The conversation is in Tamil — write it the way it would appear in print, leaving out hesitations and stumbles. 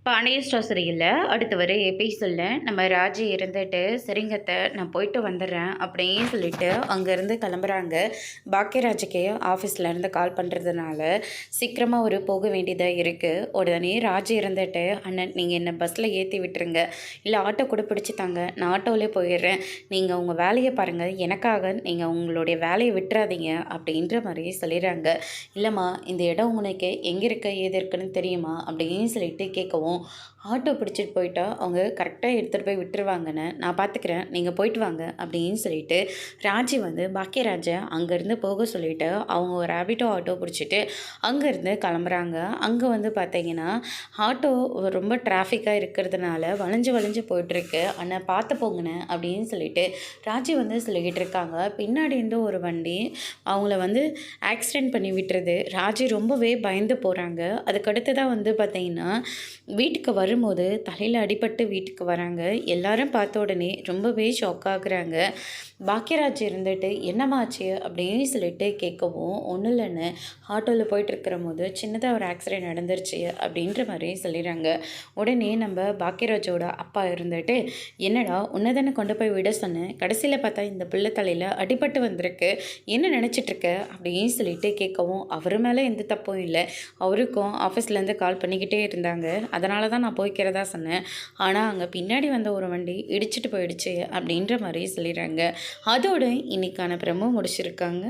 பாண்டியன் ஸ்டோர் சரியில்ல. அடுத்து வர எபிசோட்ல நம்ம ராஜி இருந்துட்டு, "சரிங்க அத்த, நான் போயிட்டு வந்துடுறேன்" அப்படின்னு சொல்லிட்டு அங்கேருந்து கிளம்புறாங்க. பாக்கியராஜுக்கு ஆஃபீஸ்லேருந்து கால் பண்ணுறதுனால சீக்கிரமாக ஒரு போக வேண்டியதாக இருக்குது. உடனே ராஜி இருந்துட்டு, "அண்ணன், நீங்கள் என்னை பஸ்ஸில் ஏற்றி விட்டுருங்க, இல்லை ஆட்டோ கூட பிடிச்சி தாங்க, நான் ஆட்டோவிலே போயிடுறேன். நீங்கள் உங்கள் வேலையை பாருங்கள், எனக்காக நீங்கள் உங்களுடைய வேலையை விட்டுறாதீங்க" அப்படின்ற மாதிரி சொல்லிடுறாங்க. "இல்லைம்மா, இந்த இடம் உனக்கு எங்கே இருக்குது ஏது இருக்குன்னு தெரியுமா?" அப்படின்னு சொல்லிட்டு கேட்கவும், ஆட்டோ பிடிச்சிட்டு போயிட்டா அவங்க கரெக்டாக எடுத்துகிட்டு போய் விட்டுருவாங்கன்னு, நான் பார்த்துக்கிறேன், நீங்கள் போயிட்டு வாங்க அப்படின்னு சொல்லிட்டு ராஜி வந்து பாக்கியராஜை அங்கேருந்து போக சொல்லிவிட்டு அவங்க ஒரு ரேபிட்டோ ஆட்டோ பிடிச்சிட்டு அங்கேருந்து கிளம்புறாங்க. அங்கே வந்து பார்த்தீங்கன்னா ஆட்டோ ரொம்ப டிராஃபிக்காக இருக்கிறதுனால வளைஞ்சு வளைஞ்சு போயிட்டுருக்கு. அண்ணன் பார்த்து போங்கண்ணே அப்படின்னு சொல்லிட்டு ராஜி வந்து சொல்லிக்கிட்டு இருக்காங்க. பின்னாடி இருந்து ஒரு வண்டி அவங்கள வந்து ஆக்சிடெண்ட் பண்ணி விட்டுருது. ராஜி ரொம்பவே பயந்து போகிறாங்க. அதுக்கடுத்து தான் வந்து பார்த்தீங்கன்னா வீட்டுக்கு வரும்போது தலையில் அடிபட்டு வீட்டுக்கு வராங்க. எல்லாரும் பார்த்த உடனே ரொம்பவே ஷாக் ஆகுறாங்க. பாக்கியராஜ் இருந்துட்டு, "என்னமாச்சு?" அப்படின்னு சொல்லிட்டு கேட்கவும், "ஒன்றும் இல்லைன்னு, ஆட்டோவில் போயிட்டுருக்கிற போது சின்னதாக ஒரு ஆக்சிடென்ட் நடந்துருச்சு" அப்படின்ற மாதிரி சொல்லிடுறாங்க. உடனே நம்ம பாக்கியராஜோட அப்பா இருந்துட்டு, "என்னடா, உன்னை தானே கொண்டு போய் விட சொன்னேன், கடைசியில் பார்த்தா இந்த பிள்ளை தலையில் அடிபட்டு வந்திருக்கு, என்ன நினச்சிட்ருக்க?" அப்படின்னு சொல்லிட்டு கேட்கவும், அவர் மேலே எந்த தப்பும் இல்லை, அவருக்கும் ஆஃபீஸ்லேருந்து கால் பண்ணிக்கிட்டே இருந்தாங்க, அதனால தான் நான் போய்க்கிறதா சொன்னேன், ஆனால் அங்கே பின்னாடி வந்த ஒரு வண்டி இடிச்சிட்டு போயிடுச்சு அப்படின்ற மாதிரி சொல்லிடுறாங்க. அதோடு இன்றைக்கான ப்ரோமோ முடிச்சிருக்காங்க.